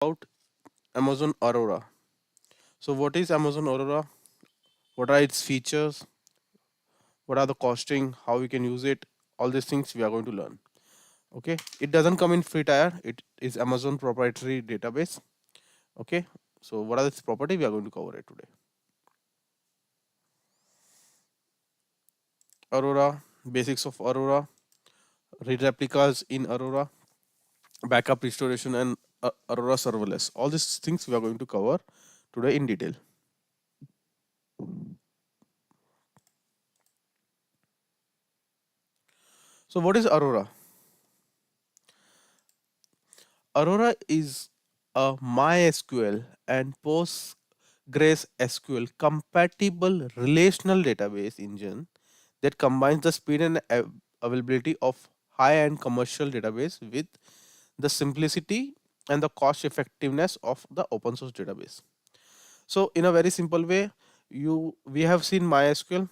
About Amazon Aurora. So, what is Amazon Aurora? What are its features? What are the costing? How we can use it? All these things we are going to learn. Okay, it doesn't come in free tier. It is Amazon proprietary database. Okay, so what are its property? We are going to cover it today. Aurora, basics of Aurora, read replicas in Aurora, backup restoration, and Aurora serverless. All these things we are going to cover today in detail. So, what is Aurora? Aurora is a MySQL and PostgreSQL compatible relational database engine that combines the speed and availability of high-end commercial database with the simplicity and the cost effectiveness of the open source database. So in a very simple way, we have seen MySQL.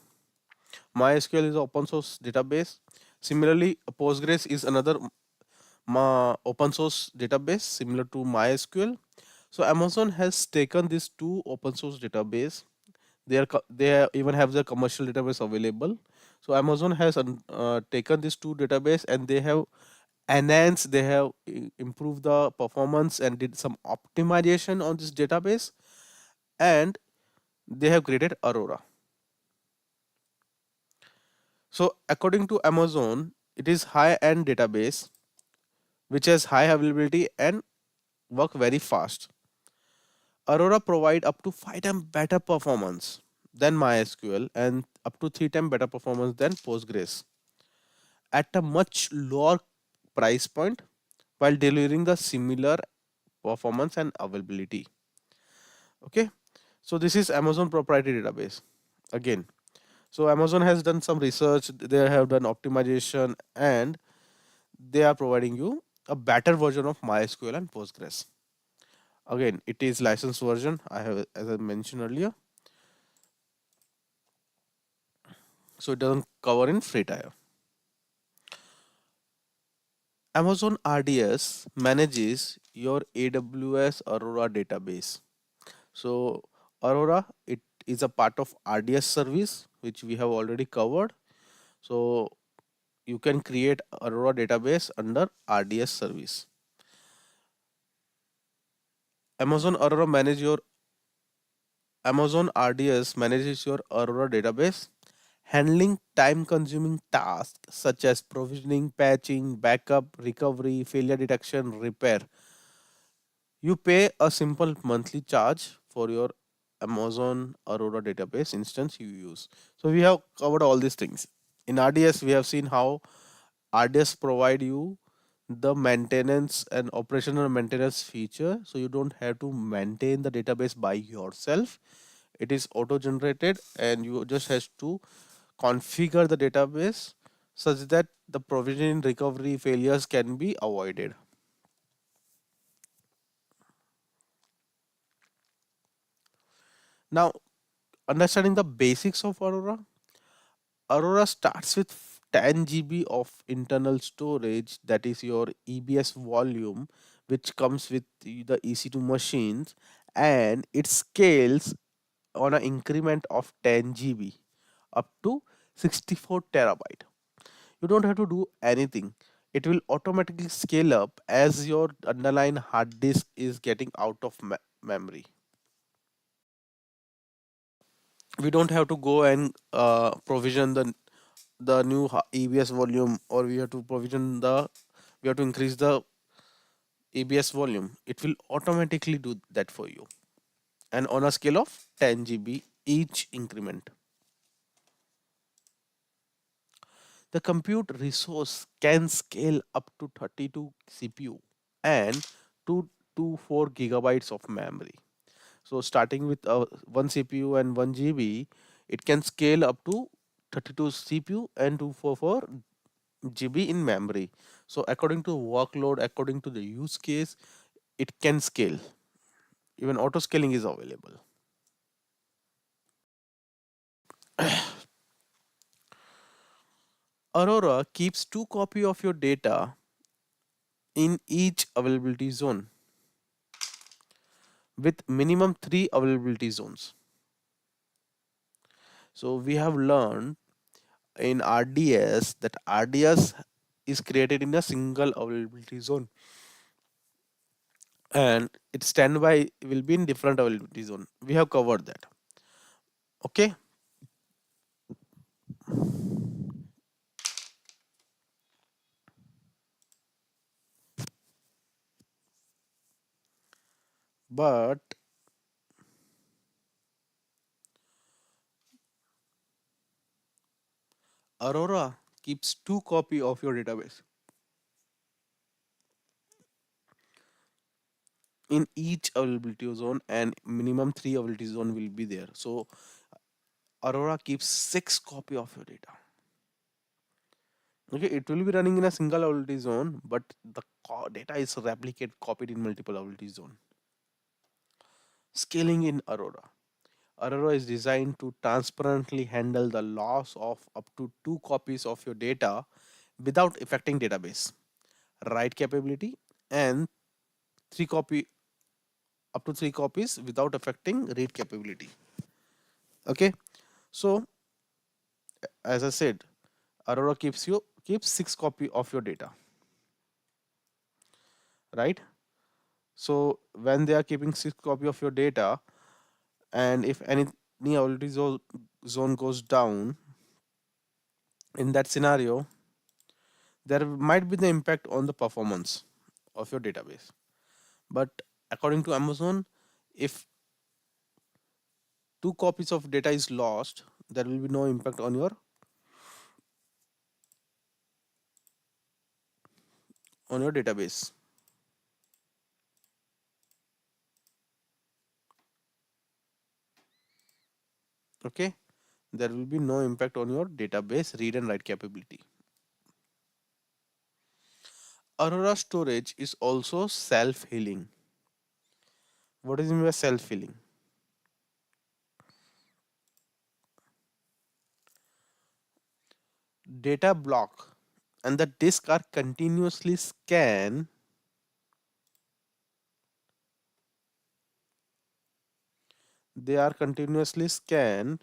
MySQL is an open source database. Similarly, Postgres is another open source database similar to MySQL. So Amazon has taken these two open source database. They even have the commercial database available. So Amazon has taken these two database and they have enhanced, they have improved the performance and did some optimization on this database, and they have created Aurora. So according to Amazon, it is high end database which has high availability and work very fast. Aurora provide up to 5 times better performance than MySQL and up to 3 times better performance than Postgres at a much lower price point while delivering the similar performance and availability. Okay, so this is Amazon proprietary database again. So Amazon has done some research, they have done optimization, and they are providing you a better version of MySQL and Postgres. Again, it is licensed version. I have, as I mentioned earlier, so it doesn't cover in free tier. Amazon RDS manages your AWS Aurora database. So Aurora, it is a part of RDS service which we have already covered. So you can create Aurora database under RDS service. Amazon Aurora manage your Amazon RDS manages your Aurora database, handling time consuming tasks such as provisioning, patching, backup, recovery, failure detection, repair. You pay a simple monthly charge for your Amazon Aurora database instance you use. So we have covered all these things. In RDS, we have seen how RDS provide you the maintenance and operational maintenance feature, so you don't have to maintain the database by yourself. It is auto generated and you just has to configure the database such that the provisioning recovery failures can be avoided. Now, understanding the basics of Aurora, Aurora starts with 10 GB of internal storage, that is your EBS volume, which comes with the EC2 machines, and it scales on an increment of 10 GB up to 64 terabyte. You don't have to do anything. It will automatically scale up as your underlying hard disk is getting out of memory. We don't have to go and provision the new EBS volume, or we have to increase the EBS volume. It will automatically do that for you, and on a scale of 10 GB each increment. The compute resource can scale up to 32 CPU and 2 to 4 gigabytes of memory. So starting with 1 CPU and 1 GB, it can scale up to 32 CPU and 244 GB in memory. So according to workload, according to the use case, it can scale. Even auto scaling is available. Aurora keeps two copy of your data in each availability zone. with minimum 3 availability zones. So we have learned in RDS that RDS is created in a single availability zone, and its standby will be in different availability zone. We have covered that. Okay, but Aurora keeps two copy of your database in each availability zone, and minimum 3 availability zone will be there. So Aurora keeps 6 copy of your data. Okay, it will be running in a single availability zone, but the data is replicate copied in multiple availability zone. Scaling in Aurora. Aurora is designed to transparently handle the loss of up to 2 copies of your data without affecting database write capability, and 3 copy up to 3 copies without affecting read capability. Okay, so as I said, Aurora keeps 6 copy of your data, right? So when they are keeping 6 copy of your data, and if any already zone goes down, in that scenario there might be the impact on the performance of your database. But according to Amazon, if 2 copies of data is lost, there will be no impact on your database. Okay, there will be no impact on your database read and write capability. Aurora storage is also self-healing. What is mean by self-healing? Data block and the disk are continuously scanned. They are continuously scanned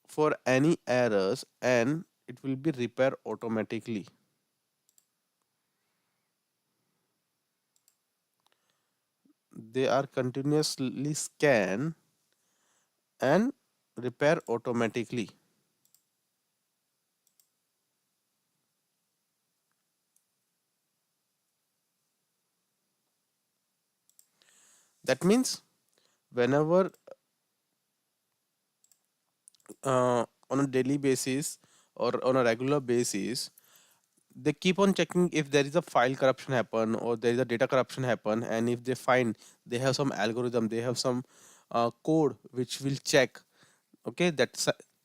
for any errors, and it will be repaired automatically. They are continuously scanned and repair automatically. That means whenever on a daily basis or on a regular basis, they keep on checking if there is a file corruption happen or there is a data corruption happen, and if they find they have some algorithm, they have some code which will check, okay, that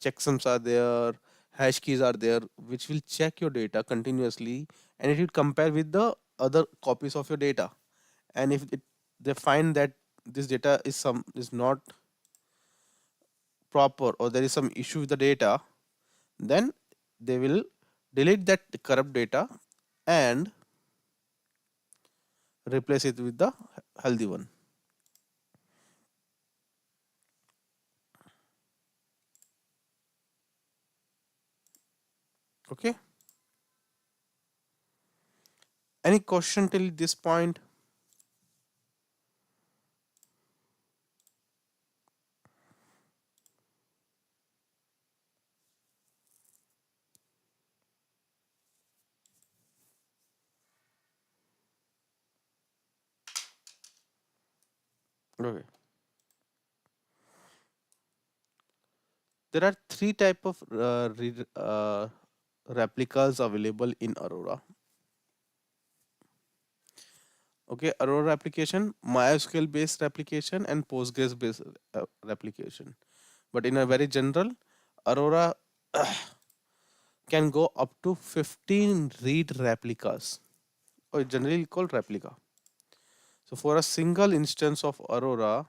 checksums are there, hash keys are there, which will check your data continuously, and it will compare with the other copies of your data. And if they find that this data is not proper, or there is some issue with the data, then they will delete that corrupt data and replace it with the healthy one. Okay, any question till this point? Okay, there are three type of replicas available in Aurora. Okay, Aurora application, MySQL based application, and Postgres based replication. But in a very general, Aurora can go up to 15 read replicas, or generally called replica. So for a single instance of Aurora,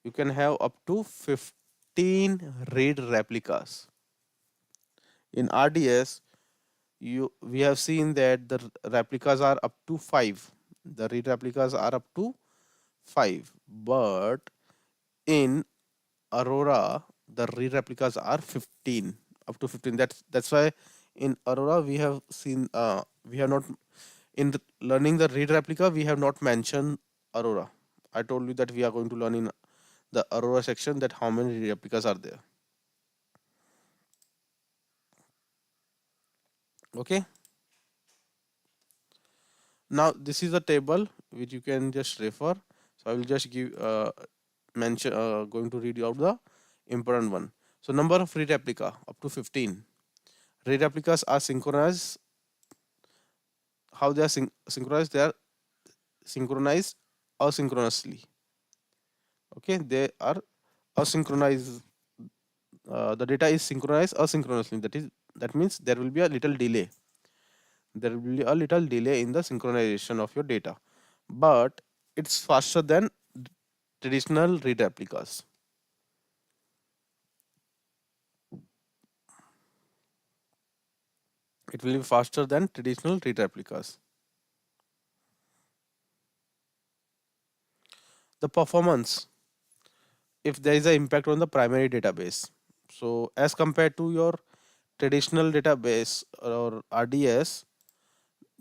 you can have up to 15 read replicas. In RDS, we have seen that the replicas are up to 5. The read replicas are up to 5. But in Aurora, the read replicas are 15, up to 15. That's why in Aurora we have not, in learning the read replica, we have not mentioned Aurora. I told you that we are going to learn in the Aurora section that how many read replicas are there. Okay. Now this is a table which you can just refer. So I will just give mention going to read you out the important one. So number of read replica up to 15. Read replicas are synchronized. How they are synchronized? They are synchronized asynchronously. Okay, they are asynchronized. The data is synchronized asynchronously. That means there will be a little delay. There will be a little delay in the synchronization of your data, but it's faster than traditional read replicas. It will be faster than traditional read replicas. The performance, if there is an impact on the primary database. So as compared to your traditional database or RDS,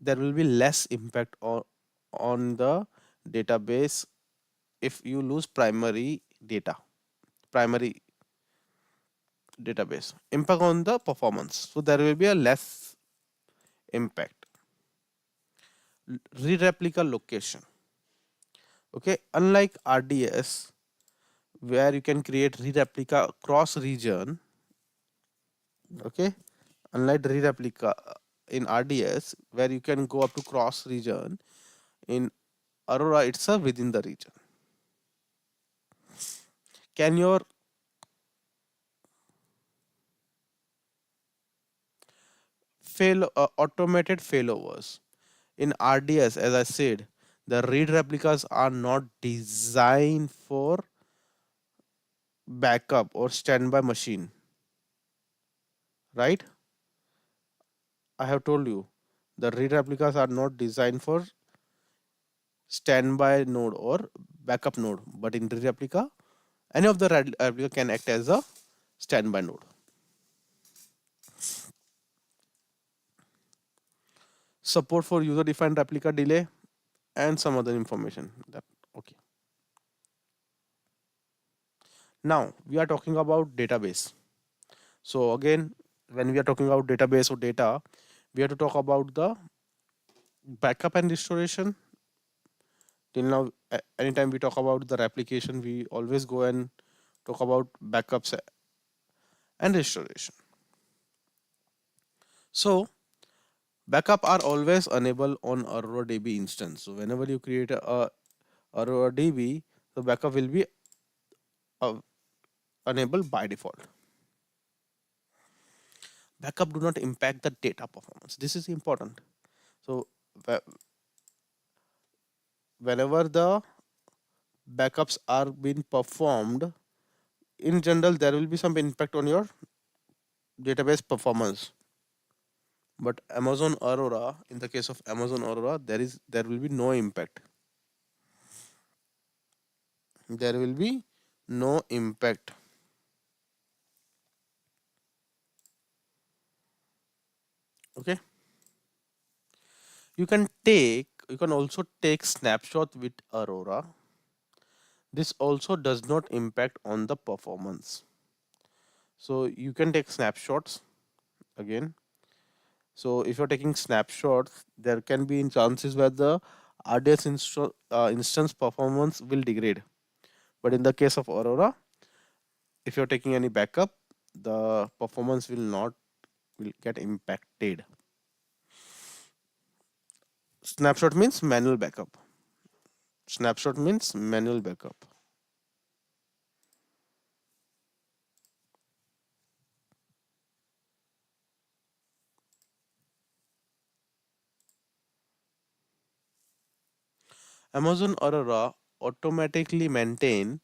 there will be less impact on the database if you lose primary database. Impact on the performance. So there will be a less impact. Re-replica location. Okay, unlike RDS, where you can create re-replica across region. Okay, unlike re-replica in RDS, where you can go up to cross region, in Aurora it's a within the region. Can your automated failovers in RDS, as I said, the read replicas are not designed for backup or standby machine, right? I have told you the read replicas are not designed for standby node or backup node, but in read replica, any of the replica can act as a standby node. Support for user defined replica delay and some other information. That okay. Now we are talking about database. So again, when we are talking about database or data, we have to talk about the backup and restoration. Till now, anytime we talk about the replication, we always go and talk about backups and restoration. So backup are always enabled on Aurora DB instance. So whenever you create a Aurora DB, the backup will be uh, enabled by default. Backup do not impact the data performance. This is important. So whenever the backups are being performed, in general there will be some impact on your database performance. But Amazon Aurora, in the case of Amazon Aurora, there will be no impact. There will be no impact. Okay. You can also take snapshot with Aurora. This also does not impact on the performance. So you can take snapshots again. So if you're taking snapshots, there can be chances where the RDS instance performance will degrade. But in the case of Aurora, if you're taking any backup, the performance will get impacted. Snapshot means manual backup. Snapshot means manual backup. Amazon Aurora automatically maintain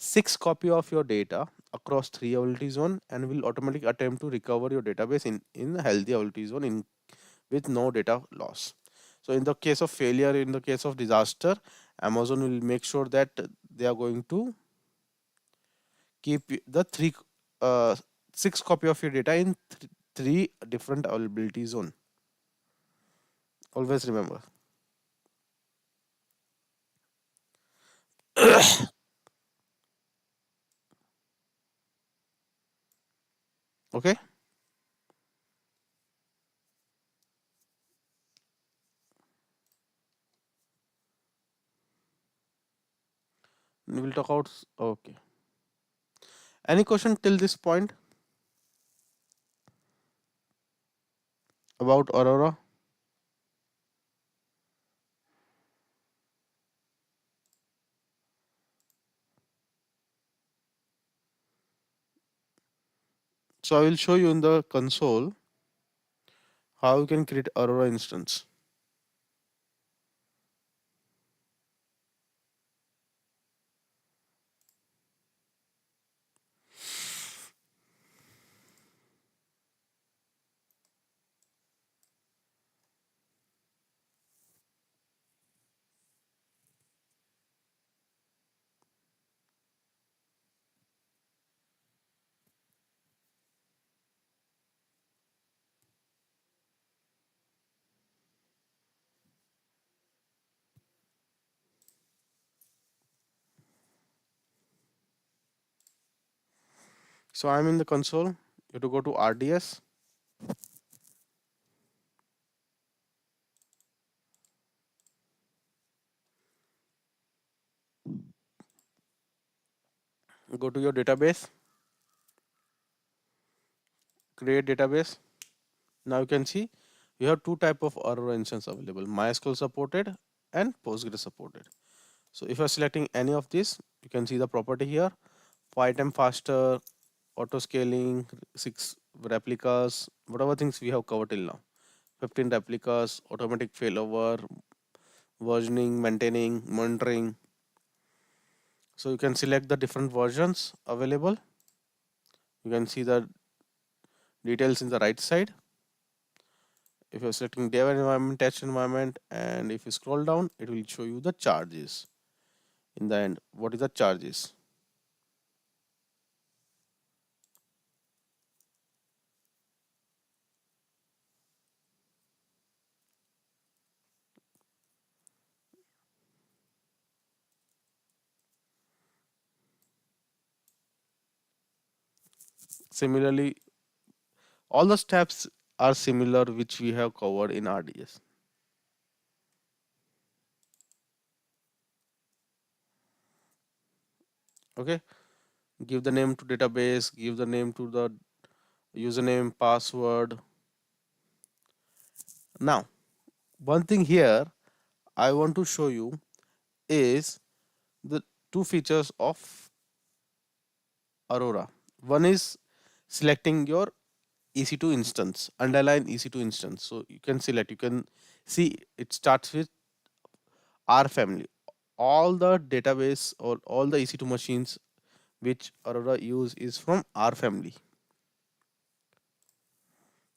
6 copy of your data across 3 availability zone and will automatically attempt to recover your database in a healthy availability zone with no data loss. So in the case of failure, in the case of disaster, Amazon will make sure that they are going to keep the uh, 6 copy of your data in three different availability zone. Always remember. Okay, we'll talk about. Okay, any question till this point about Aurora? So I will show you in the console how you can create Aurora instance. So I'm in the console. You have to go to RDS. Go to your database. Create database. Now you can see you have two type of Aurora instance available: MySQL supported and Postgres supported. So if you're selecting any of these, you can see the property here: 5 times faster, auto scaling, 6 replicas, whatever things we have covered till now. 15 replicas, automatic failover, versioning, maintaining, monitoring. So you can select the different versions available. You can see the details in the right side. If you're selecting dev environment, test environment, and if you scroll down, it will show you the charges. In the end, what is the charges? Similarly, all the steps are similar which we have covered in RDS. Okay, give the name to database, give the name to the username, password. Now, one thing here I want to show you is the two features of Aurora. One is selecting your EC2 instance, underline EC2 instance. So you can select, you can see it starts with R family. All the database or all the EC2 machines which Aurora use is from R family.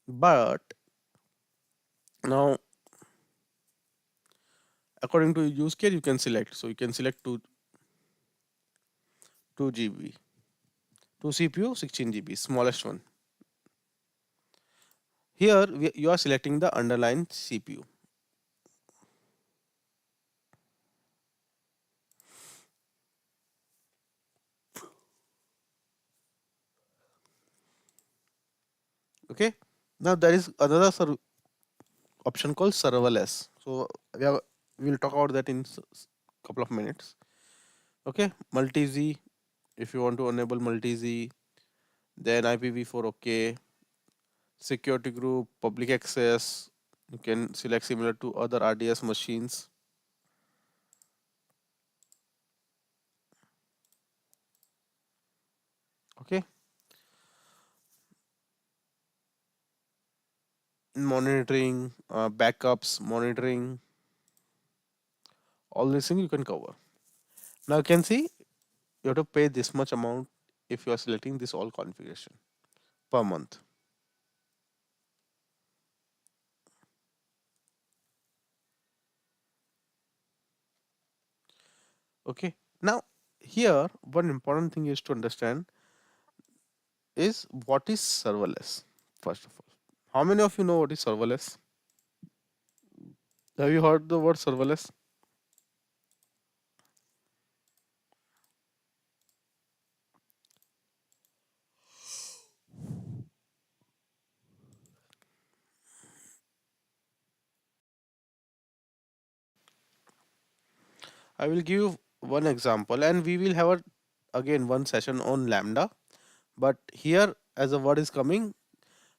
But now, according to use case, you can select. So you can select 2 GB, 2 CPU, 16 GB, smallest one. Here you are selecting the underlying CPU. Okay. Now there is another option called serverless. So we will talk about that in couple of minutes. Okay, multi-Z. If you want to enable multi-Z, then IPv4 okay. Security group, public access. You can select similar to other RDS machines. Okay. Monitoring, backups, monitoring, all these things you can cover. Now you can see you have to pay this much amount if you are selecting this all configuration per month. Okay. Now here one important thing is to understand is what is serverless. First of all, how many of you know what is serverless? Have you heard the word serverless? I will give you one example, and we will have again one session on Lambda. But here, as a word is coming,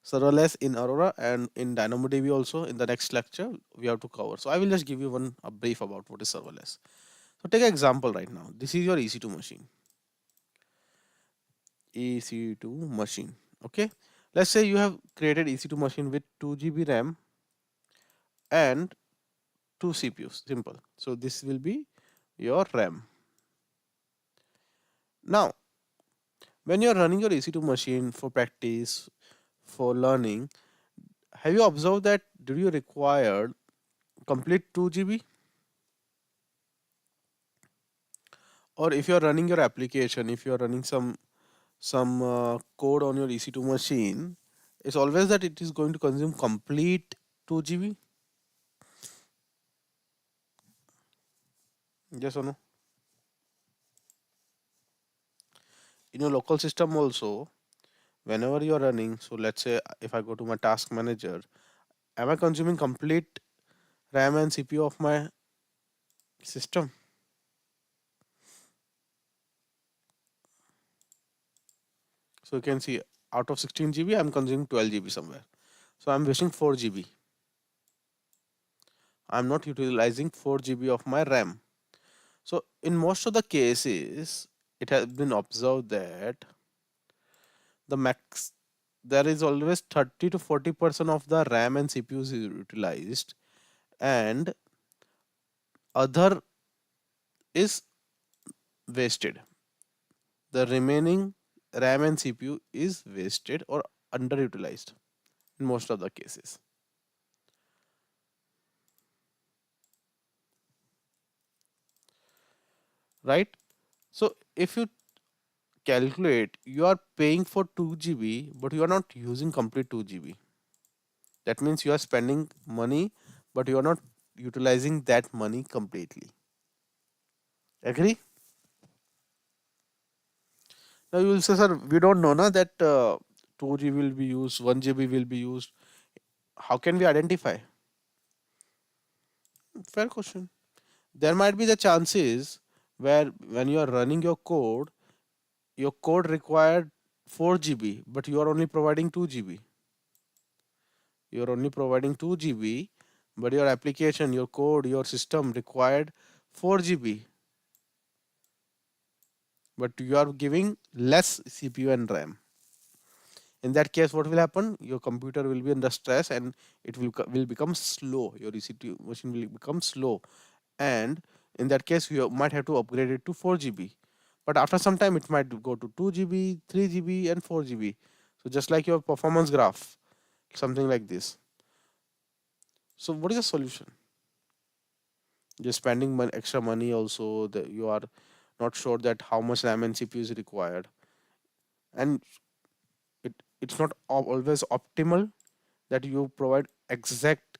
serverless in Aurora and in DynamoDB also in the next lecture we have to cover. So I will just give you a brief about what is serverless. So take an example right now. This is your EC2 machine. EC2 machine. Okay. Let's say you have created EC2 machine with 2 GB RAM and 2 CPUs. Simple. So this will be your RAM. Now, when you are running your EC2 machine for practice, for learning, have you observed that do you require complete 2 GB? Or if you are running your application, if you are running some code on your EC2 machine, it's always that it is going to consume complete 2 GB. Yes or no? In your local system also, whenever you are running, so let's say if I go to my task manager, am I consuming complete RAM and CPU of my system? So you can see out of 16 GB, I'm consuming 12 GB somewhere. So I'm wasting 4 GB. I'm not utilizing 4 GB of my RAM. So in most of the cases, it has been observed that the max there is always 30 to 40% of the RAM and CPUs is utilized, and other is wasted. The remaining RAM and CPU is wasted or underutilized in most of the cases, right? So if you calculate, you are paying for 2 GB, but you are not using complete 2 GB. That means you are spending money, but you are not utilizing that money completely. Agree? Now you will say, sir, we don't know na, that 2 GB will be used, 1 GB will be used. How can we identify? Fair question. There might be the chances where when you are running your code required 4 GB, but you are only providing 2 GB. You are only providing 2 GB, but your application, your code, your system required 4 GB, but you are giving less CPU and RAM. In that case, what will happen? Your computer will be under stress and it will become slow. Your EC2 machine will become slow, and in that case, you might have to upgrade it to 4 GB. But after some time, it might go to 2 GB, 3 GB, and 4 GB. So just like your performance graph, something like this. So what is the solution? You're spending extra money also. That you are not sure that how much RAM and CPU is required, and it's not always optimal that you provide exact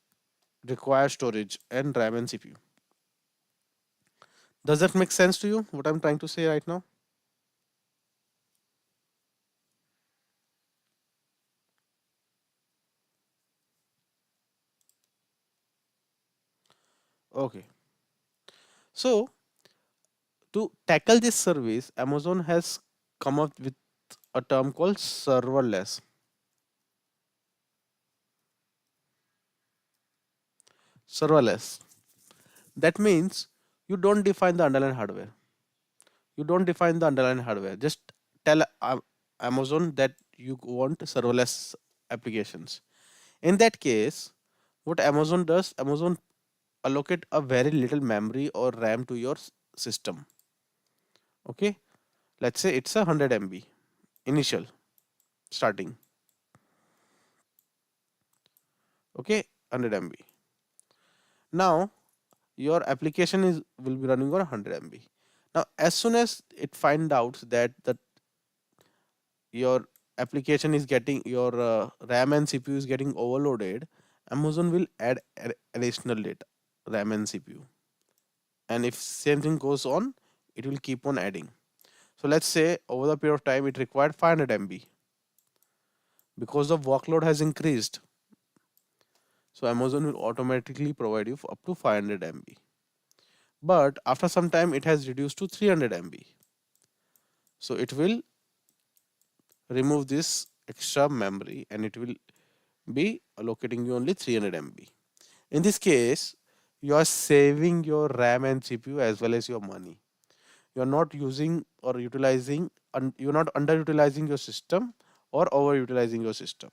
required storage and RAM and CPU. Does that make sense to you? What I'm trying to say right now? Okay. So to tackle this service, Amazon has come up with a term called serverless. Serverless. That means you don't define the underlying hardware. You don't define the underlying hardware. Just tell Amazon that you want serverless applications. In that case, what Amazon does, Amazon allocate a very little memory or RAM to your system. Okay. Let's say it's a 100 MB initial starting. Okay, 100 MB. Now your application is will be running on 100 MB. Now as soon as it find out that your application is getting your RAM and CPU is getting overloaded, Amazon will add additional data, RAM and CPU. And if same thing goes on, it will keep on adding. So let's say over the period of time it required 500 MB because the workload has increased. So Amazon will automatically provide you up to 500 MB. But after some time it has reduced to 300 MB. So it will remove this extra memory and it will be allocating you only 300 MB. In this case, you are saving your RAM and CPU as well as your money. You are not using or utilizing, you are not underutilizing your system or overutilizing your system.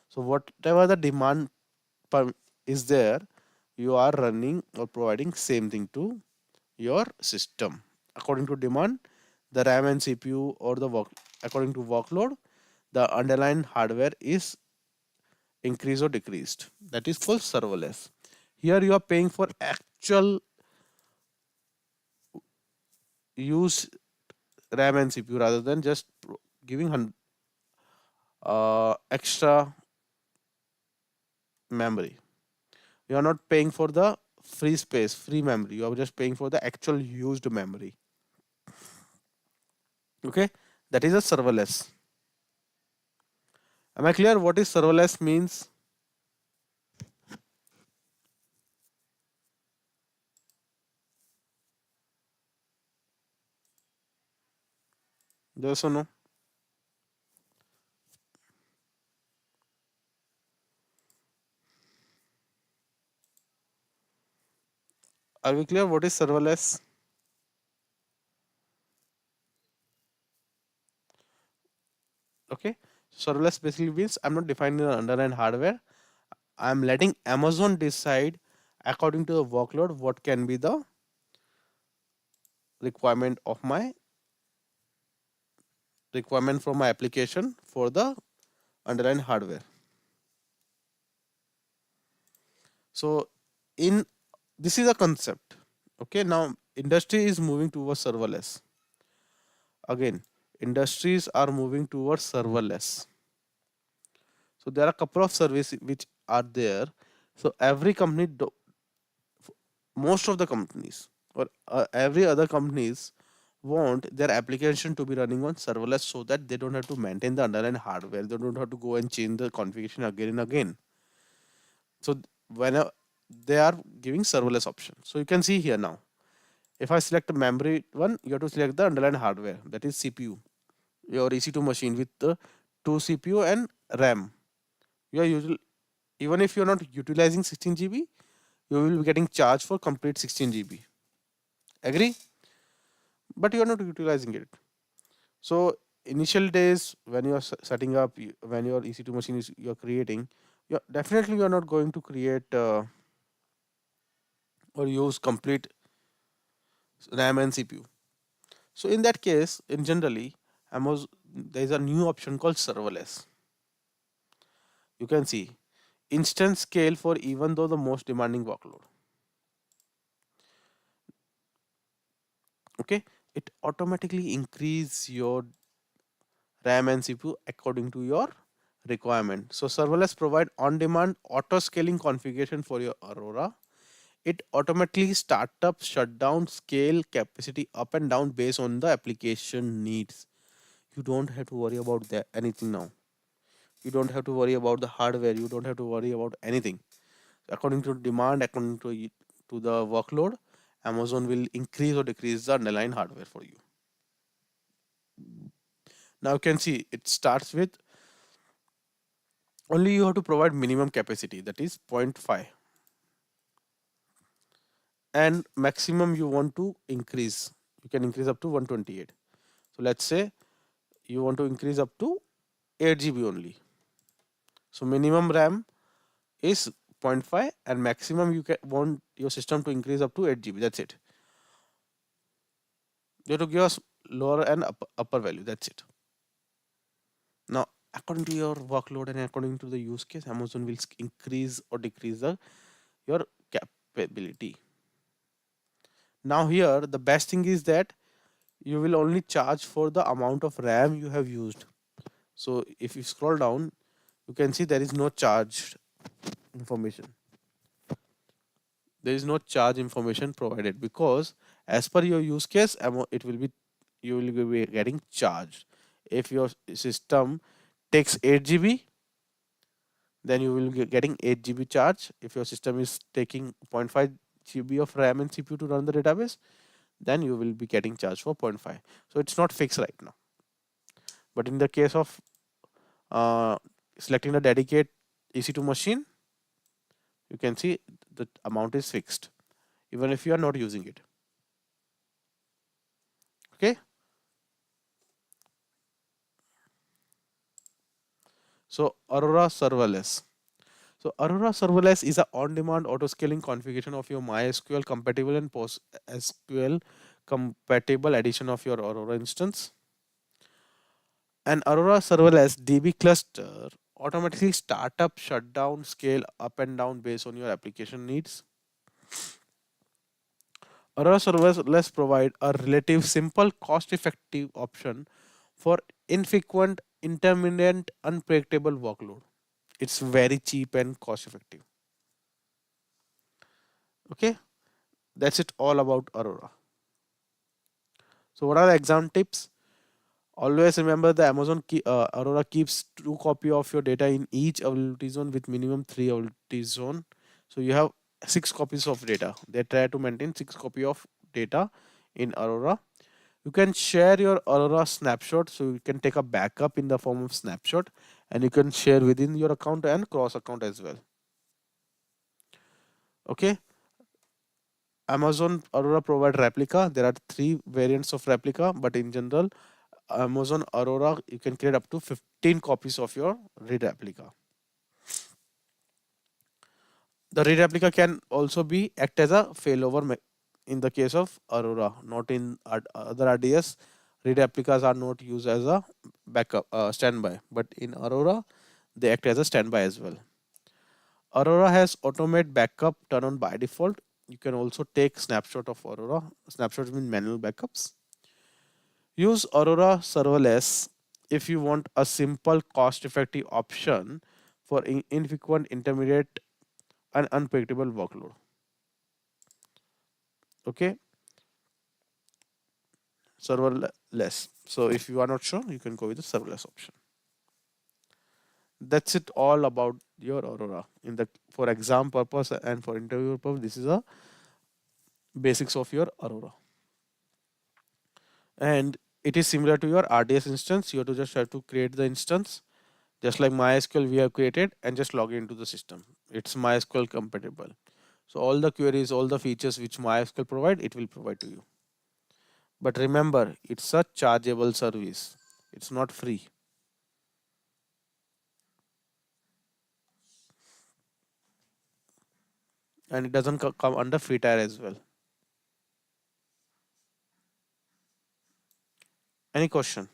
So whatever the demand is there, you are running or providing same thing to your system. According to demand, the RAM and CPU or the according to workload, the underlying hardware is increased or decreased. That is called serverless. Here you are paying for actual use RAM and CPU rather than just giving extra memory. You are not paying for the free space, free memory. You are just paying for the actual used memory. Okay, that is a serverless. Am I clear what is serverless means? Yes or no? Are we clear what is serverless? Okay, serverless basically means I'm not defining the underlying hardware. I'm letting Amazon decide according to the workload what can be the requirement of my requirement from my application for the underlying hardware. So in this is a concept. Okay, now industry is moving towards serverless. Again, industries are moving towards serverless. So there are a couple of services which are there. So every company, most of the companies or every other companies want their application to be running on serverless so that they don't have to maintain the underlying hardware. They don't have to go and change the configuration again and again. So when they are giving serverless option. So you can see here now. If I select a memory one, you have to select the underlying hardware, that is CPU, your EC2 machine with the 2 CPU and RAM. You are even if you are not utilizing 16 GB, you will be getting charged for complete 16 GB. Agree? But you are not utilizing it. So initial days when you are setting up, when your EC2 machine is you are creating, definitely you are not going to create or use complete RAM and CPU. So in that case, in generally, there is a new option called serverless. You can see instant scale for even though the most demanding workload. Okay, it automatically increase your RAM and CPU according to your requirement. So serverless provide on-demand auto-scaling configuration for your Aurora. It automatically start up, shut down, scale capacity up and down based on the application needs. You don't have to worry about that anything now. You don't have to worry about the hardware. You don't have to worry about anything. According to demand, according to the workload, Amazon will increase or decrease the underlying hardware for you. Now you can see it starts with only you have to provide minimum capacity, that is 0.5, and maximum you want to increase. You can increase up to 128. So let's say you want to increase up to 8 GB only. So minimum RAM is 0.5 and maximum you want your system to increase up to 8 GB. That's it. You have to give us lower and upper value. That's it. Now, according to your workload and according to the use case, Amazon will increase or decrease your capability. Now here, the best thing is that you will only charge for the amount of RAM you have used. So if you scroll down, you can see there is no charge information. There is no charge information provided because as per your use case, it will be you will be getting charged. If your system takes 8 GB, then you will be getting 8 GB charge. If your system is taking 0.5 GB of RAM and CPU to run the database, then you will be getting charged for 0.5. So it's not fixed right now. But in the case of selecting the dedicated EC2 machine, you can see the amount is fixed even if you are not using it. Okay. So Aurora serverless. So Aurora serverless is a on-demand auto-scaling configuration of your MySQL compatible and PostgreSQL compatible edition of your Aurora instance. An Aurora serverless DB cluster automatically start up, shut down, scale up and down based on your application needs. Aurora serverless provide a relative simple, cost-effective option for infrequent, intermittent, unpredictable workload. It's very cheap and cost-effective. Okay, that's it all about Aurora. So what are the exam tips? Always remember the Aurora keeps 2 copies of your data in each availability zone with minimum 3 availability zone. So you have 6 copies of data. They try to maintain 6 copies of data in Aurora. You can share your Aurora snapshot, so you can take a backup in the form of snapshot, and you can share within your account and cross account as well. Okay. Amazon Aurora provide replica. There are 3 variants of replica, but in general, Amazon Aurora you can create up to 15 copies of your read replica. The read replica can also be act as a failover in the case of Aurora, not in other RDS. Read replicas are not used as a backup standby, but in Aurora they act as a standby as well. Aurora has automate backup turned on by default. You can also take snapshot of Aurora. Snapshots mean manual backups. Use Aurora serverless if you want a simple, cost-effective option for infrequent, intermediate, and unpredictable workload. Okay, serverless. So if you are not sure, you can go with the serverless option. That's it all about your Aurora. In the for exam purpose and for interview purpose, this is a basics of your Aurora. And it is similar to your RDS instance. You have to create the instance just like MySQL we have created and just log into the system. It's MySQL compatible. So all the queries, all the features which MySQL provide, it will provide to you. But remember, it's a chargeable service. It's not free. And it doesn't come under free tier as well. Any question?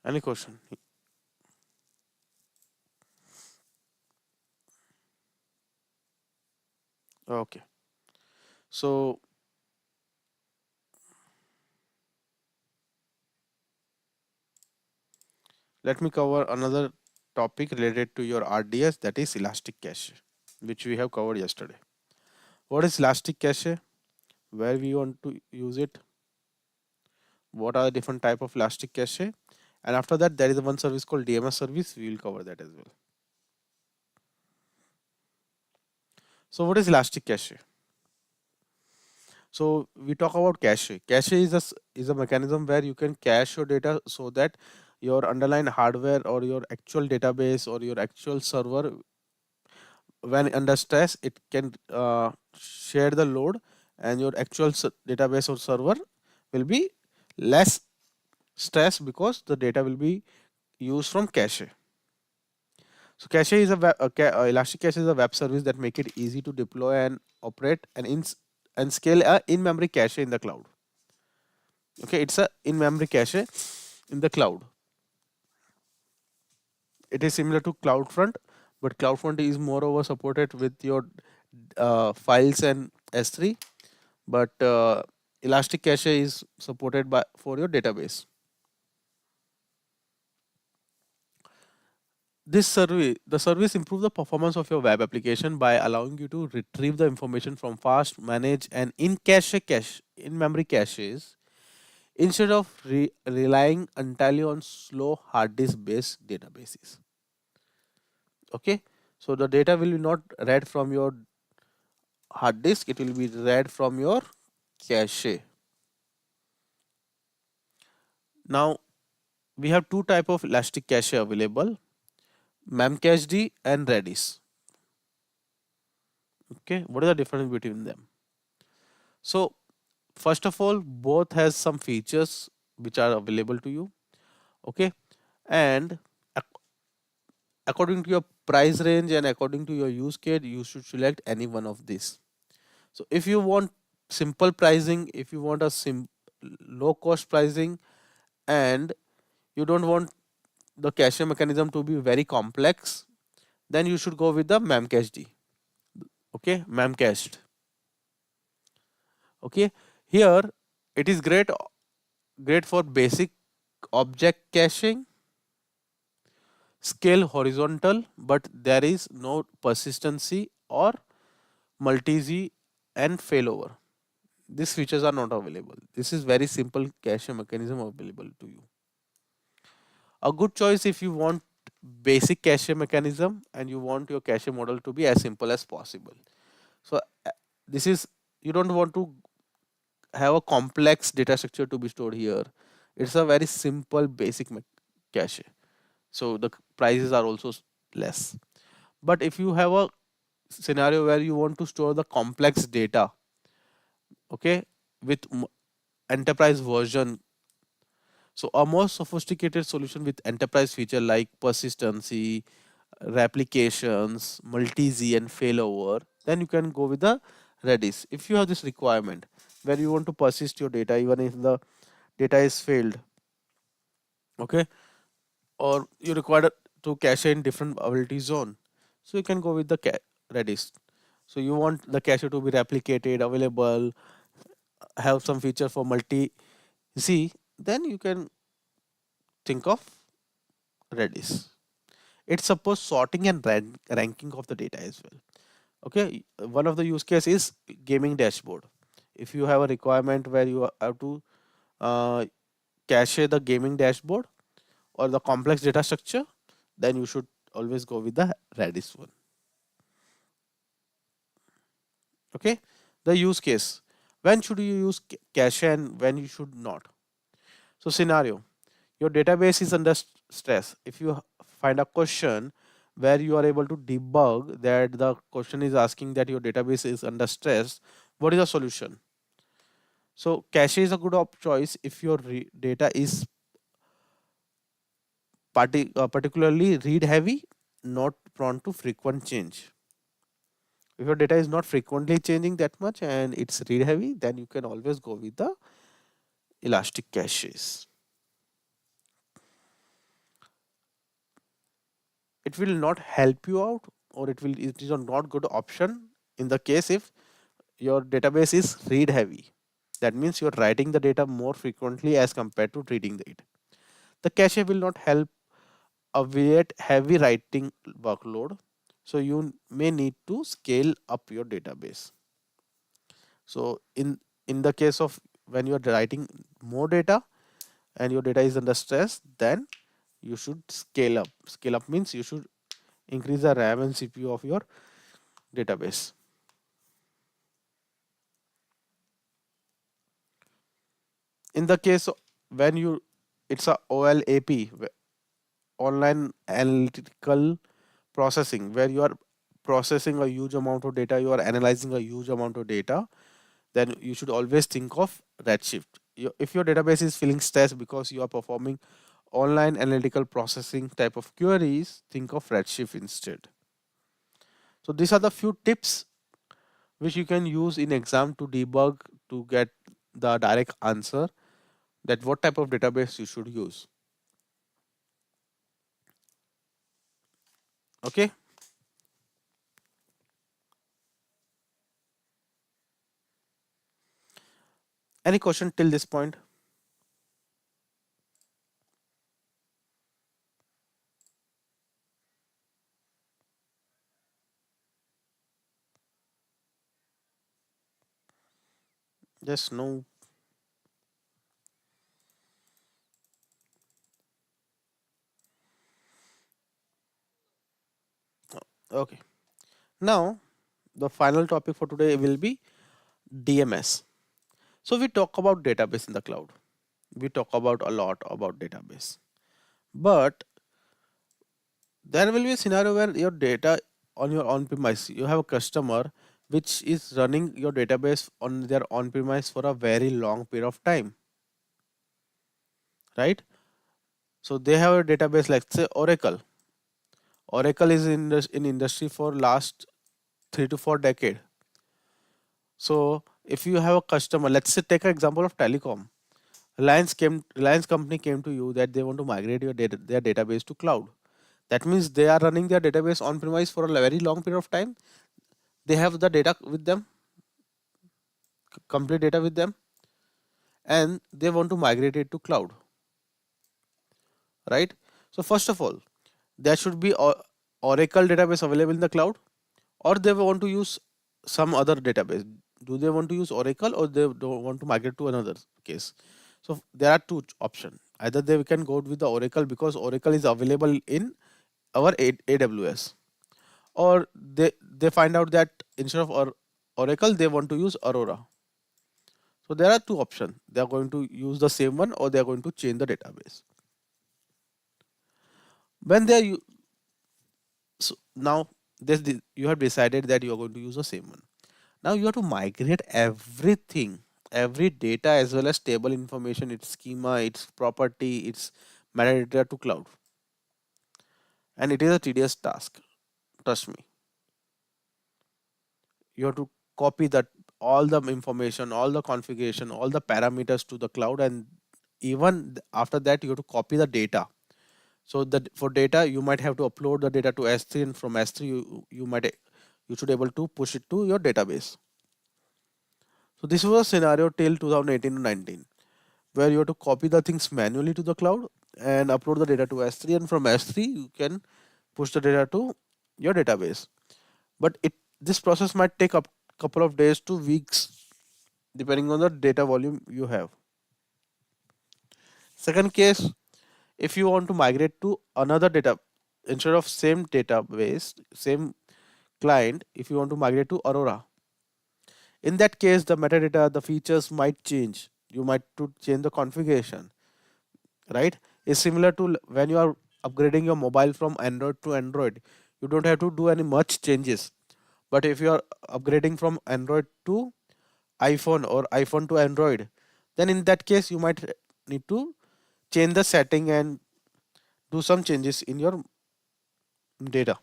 Any question? Okay. So let me cover another topic related to your RDS, that is ElasticCache, which we have covered yesterday. What is ElasticCache? Where we want to use it? What are the different type of ElasticCache? And after that, there is one service called DMS service. We will cover that as well. So what is ElasticCache? So we talk about cache. Cache is a mechanism where you can cache your data so that your underlying hardware or your actual database or your actual server when under stress, it can share the load, and your actual database or server will be less stress because the data will be used from cache. So cache is Elastic Cache is a web service that make it easy to deploy and operate and scale a in-memory cache in the cloud. Okay, it's a in-memory cache in the cloud. It is similar to CloudFront, but CloudFront is moreover supported with your files and S3, but Elastic Cache is supported by for your database. The service improves the performance of your web application by allowing you to retrieve the information from fast, manage, and in-memory caches instead of relying entirely on slow hard disk based databases. Okay, so the data will be not read from your hard disk; it will be read from your cache. Now we have two type of Elastic Cache available: Memcached and Redis. Okay, what is the difference between them? So first of all, both has some features which are available to you. Okay, and ac- according to your price range and according to your use case, you should select any one of these. So if you want simple pricing, if you want a low cost pricing, and you don't want the cache mechanism to be very complex, then you should go with the memcached. Okay, memcached. Okay, here it is great for basic object caching, scale horizontal, but there is no persistency or multi-z and failover. These features are not available. This is very simple cache mechanism available to you. A good choice if you want basic cache mechanism and you want your cache model to be as simple as possible. So this is, you don't want to have a complex data structure to be stored here. It's a very simple basic cache. So the prices are also less. But if you have a scenario where you want to store the complex data, okay, with enterprise version, so a more sophisticated solution with enterprise feature like persistency, replications, multi-z and failover, then you can go with the Redis. If you have this requirement where you want to persist your data even if the data is failed, okay, or you require to cache in different availability zone, so you can go with the Redis. So you want the cache to be replicated, available, have some feature for multi Z, then you can think of Redis. It supports sorting and ranking of the data as well. Okay, one of the use case is gaming dashboard. If you have a requirement where you have to uh, cache the gaming dashboard or the complex data structure, then you should always go with the Redis one. Okay, the use case. When should you use cache and when you should not? So scenario, your database is under stress. If you find a question where you are able to debug that the question is asking that your database is under stress, what is the solution? So cache is a good choice if your data is particularly read heavy, not prone to frequent change. If your data is not frequently changing that much and it's read heavy, then you can always go with the elastic caches. It will not help you out, or it is a not good option in the case if your database is read heavy. That means you're writing the data more frequently as compared to reading it. The cache will not help avoid heavy writing workload, so you may need to scale up your database. So in the case of when you are writing more data and your data is under stress, then you should scale up. Scale up means you should increase the RAM and CPU of your database. In the case when you, it's a OLAP, online analytical processing, where you are processing a huge amount of data, you are analyzing a huge amount of data, then you should always think of Redshift. If your database is feeling stressed because you are performing online analytical processing type of queries, think of Redshift instead. So these are the few tips which you can use in exam to debug, to get the direct answer that what type of database you should use. Okay. Any question till this point? Just no. Okay. Now the final topic for today will be DMS. So we talk about database in the cloud. We talk about a lot about database. But there will be a scenario where your data on your on-premise, you have a customer which is running your database on their on-premise for a very long period of time, right? So they have a database like say Oracle. Oracle is in industry for last 3 to 4 decades. So if you have a customer, let's say take an example of telecom. Reliance company came to you that they want to migrate their database to cloud. That means they are running their database on premise for a very long period of time. They have the data with them, complete data with them, and they want to migrate it to cloud, right? So first of all, there should be Oracle database available in the cloud, or they want to use some other database. Do they want to use Oracle, or they don't want to migrate to another case? So there are two options. Either they can go with the Oracle because Oracle is available in our AWS, or they find out that instead of Oracle they want to use Aurora. So there are two options. They are going to use the same one, or they are going to change the database. When they are so now you have decided that you are going to use the same one. Now you have to migrate everything, every data as well as table information, its schema, its property, its metadata to cloud, and it is a tedious task. Trust me. You have to copy that all the information, all the configuration, all the parameters to the cloud, and even after that you have to copy the data. So that for data you might have to upload the data to S3, and from S3 you should able to push it to your database. So this was a scenario till 2018 to 19 where you have to copy the things manually to the cloud and upload the data to S3, and from S3 you can push the data to your database. But this process might take up couple of days to weeks depending on the data volume you have. Second case, if you want to migrate to another data instead of same database, same client, if you want to migrate to Aurora, in that case the metadata, the features might change. You might to change the configuration, right? It's similar to when you are upgrading your mobile from Android to Android. You don't have to do any much changes. But if you are upgrading from Android to iPhone or iPhone to Android, then in that case you might need to change the setting and do some changes in your data,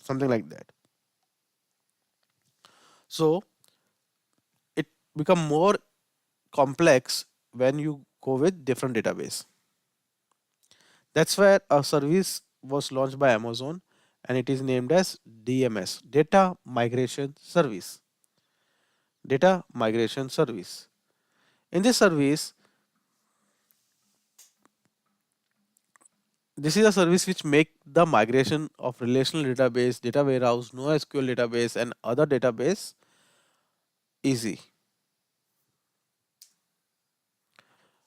something like that. So it become more complex when you go with different database. That's where a service was launched by Amazon, and it is named as DMS, Data Migration Service. Data Migration Service. In this service, this is a service which make the migration of relational database, data warehouse, NoSQL database, and other database easy.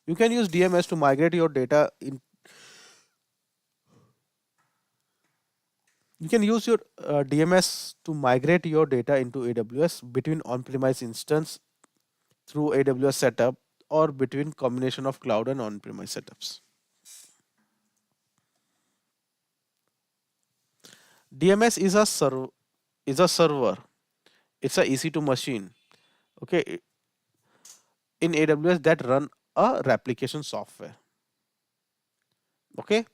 You can use DMS to migrate your data in. You can use your DMS to migrate your data into AWS between on-premise instance through AWS setup, or between combination of cloud and on-premise setups. DMS is a server. is a server. It's a EC2 machine. Okay, in AWS that run a replication software. Okay,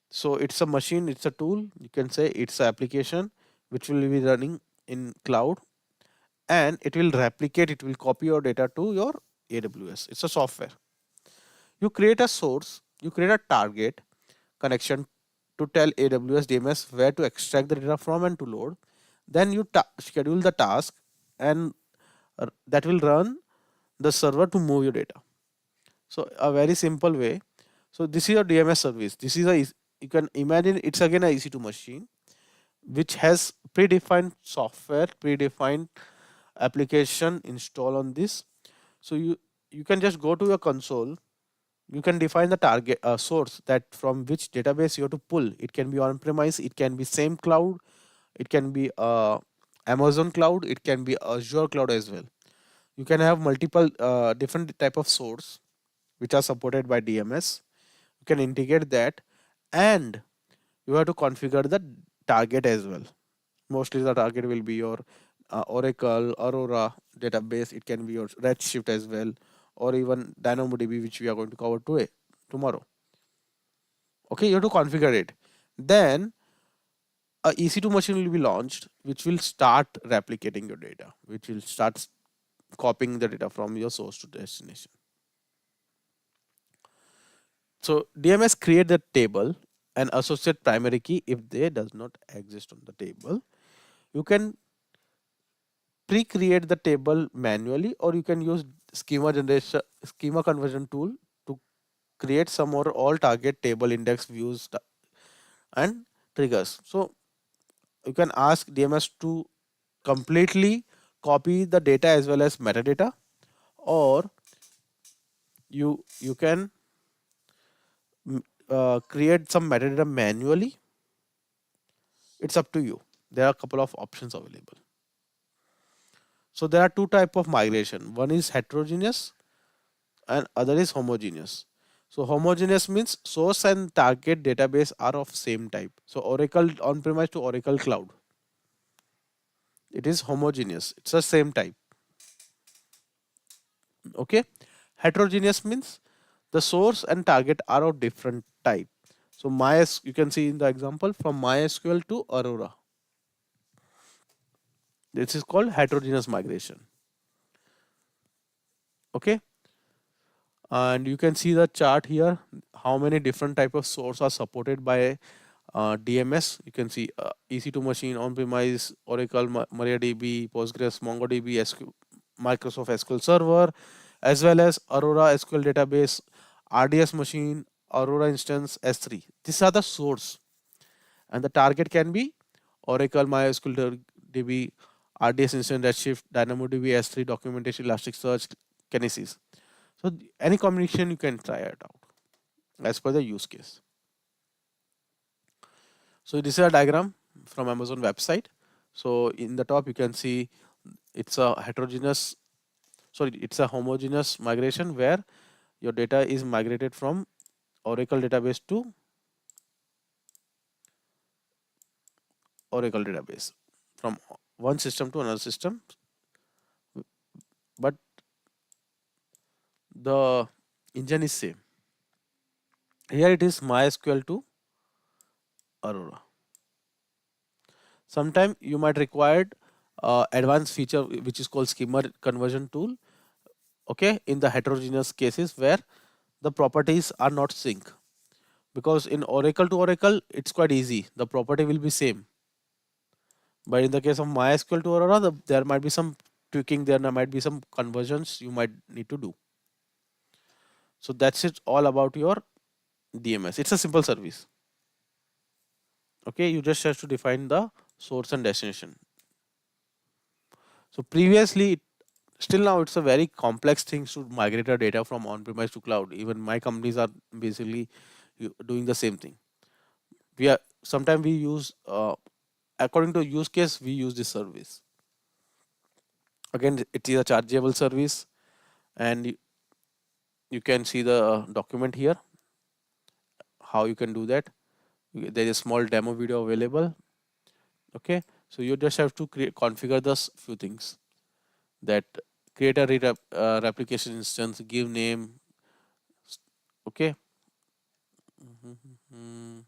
so it's a machine, it's a tool. You can say it's an application which will be running in cloud, and it will replicate, it will copy your data to your AWS. It's a software. You create a source, you create a target connection to tell AWS DMS where to extract the data from and to load. Then you schedule the task, and that will run the server to move your data. So a very simple way. So this is a DMS service. This is a, you can imagine it's again a EC2 machine which has predefined software, predefined application installed on this. So you can just go to your console. You can define the target source that from which database you have to pull. It can be on premise, it can be same cloud, it can be Amazon cloud, it can be Azure cloud as well. You can have multiple different type of source which are supported by DMS. You can integrate that, and you have to configure the target as well. Mostly the target will be your Oracle, Aurora database. It can be your Redshift as well, or even DynamoDB, which we are going to cover tomorrow. Okay, you have to configure it. Then a EC2 machine will be launched, which will start replicating your data, which will start copying the data from your source to destination. So DMS create the table and associate primary key if they does not exist on the table. You can pre-create the table manually, or you can use schema conversion tool to create some or all target table index views and triggers. So you can ask DMS to completely copy the data as well as metadata, or you can create some metadata manually. It's up to you. There are a couple of options available. So there are two type of migration. One is heterogeneous and other is homogeneous. So homogeneous means source and target database are of same type. So Oracle on-premise to Oracle cloud. It is homogeneous. It's the same type. Okay. Heterogeneous means the source and target are of different type. So you can see in the example from MySQL to Aurora. This is called heterogeneous migration. Okay. And you can see the chart here, how many different type of source are supported by DMS. You can see EC2 machine, on-premise, Oracle, MariaDB, Postgres, MongoDB, Microsoft SQL Server, as well as Aurora SQL database, RDS machine, Aurora instance, S3. These are the source, and the target can be Oracle, MySQL DB, RDS instance, Redshift, DynamoDB, S3, documentation, Elasticsearch, Kinesis. So any combination you can try it out as per the use case. So this is a diagram from Amazon website. So in the top you can see it's a it's a homogeneous migration where your data is migrated from Oracle database to Oracle database, from one system to another system, but the engine is same. Here it is MySQL to Aurora. Sometime you might require advanced feature which is called schema conversion tool. Okay, in the heterogeneous cases where the properties are not sync, because in Oracle to Oracle it's quite easy, the property will be same, but in the case of MySQL to Aurora there might be some tweaking, there might be some conversions you might need to do. So that's it all about your DMS. It's a simple service. Okay, you just have to define the source and destination. So previously, still now it's a very complex thing to migrate our data from on-premise to cloud. Even my companies are basically doing the same thing. We are sometimes we use according to use case we use this service. Again, it is a chargeable service, and you can see the document here how you can do that. There is a small demo video available. Okay, So you just have to configure this few things, that create a replication instance, give name. Okay. Mhm.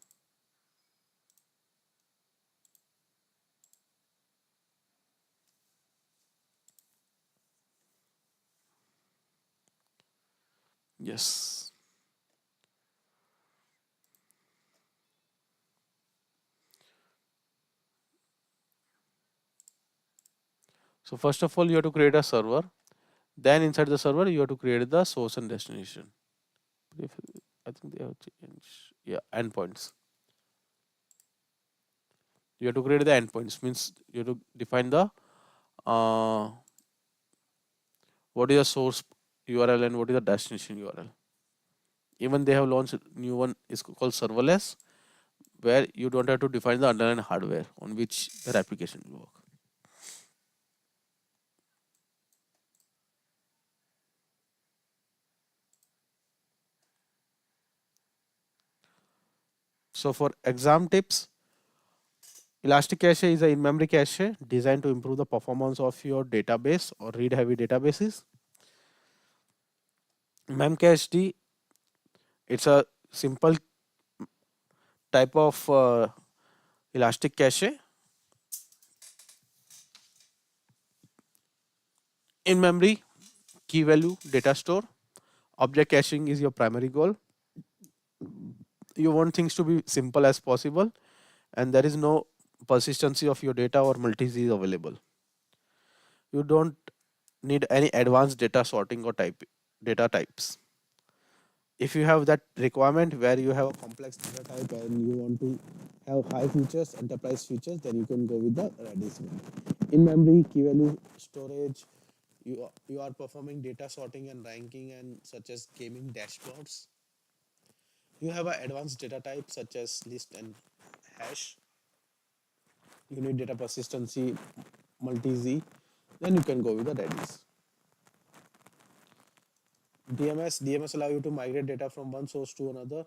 Yes. So first of all, you have to create a server. Then inside the server, you have to create the source and destination. If- I think they have changed. Yeah, endpoints. You have to create the endpoints. Means you have to define the uh, what is the source URL and what is the destination URL. Even they have launched new one is called serverless, where you don't have to define the underlying hardware on which the application will work. So for exam tips, ElasticCache is a in-memory cache designed to improve the performance of your database or read-heavy databases. Memcached, it's a simple type of elastic cache. In-memory key value data store. Object caching is your primary goal. You want things to be simple as possible, and there is no persistency of your data or multi-Z available. You don't need any advanced data sorting or data types. If you have that requirement where you have a complex data type and you want to have high features, enterprise features, then you can go with the Redis one. In memory, key value storage, you are performing data sorting and ranking and such as gaming dashboards. You have an advanced data type such as list and hash. You need data persistency, multi-Z, then you can go with the Redis. DMS allow you to migrate data from one source to another.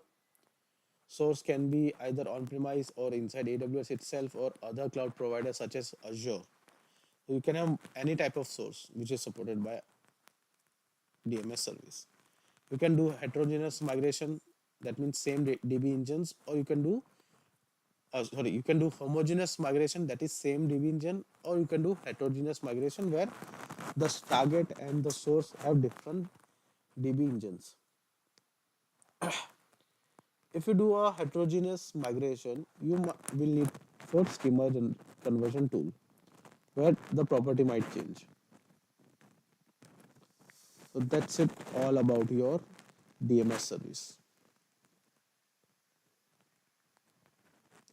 Source can be either on-premise or inside AWS itself or other cloud providers such as Azure. So you can have any type of source which is supported by DMS service. You can do heterogeneous migration, that means same DB engines, or you can do homogeneous migration, that is same DB engine, or you can do heterogeneous migration where the target and the source have different DB engines. If you do a heterogeneous migration, you will need for schema conversion tool where the property might change. So that's it all about your DMS service.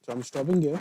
So I'm stopping here.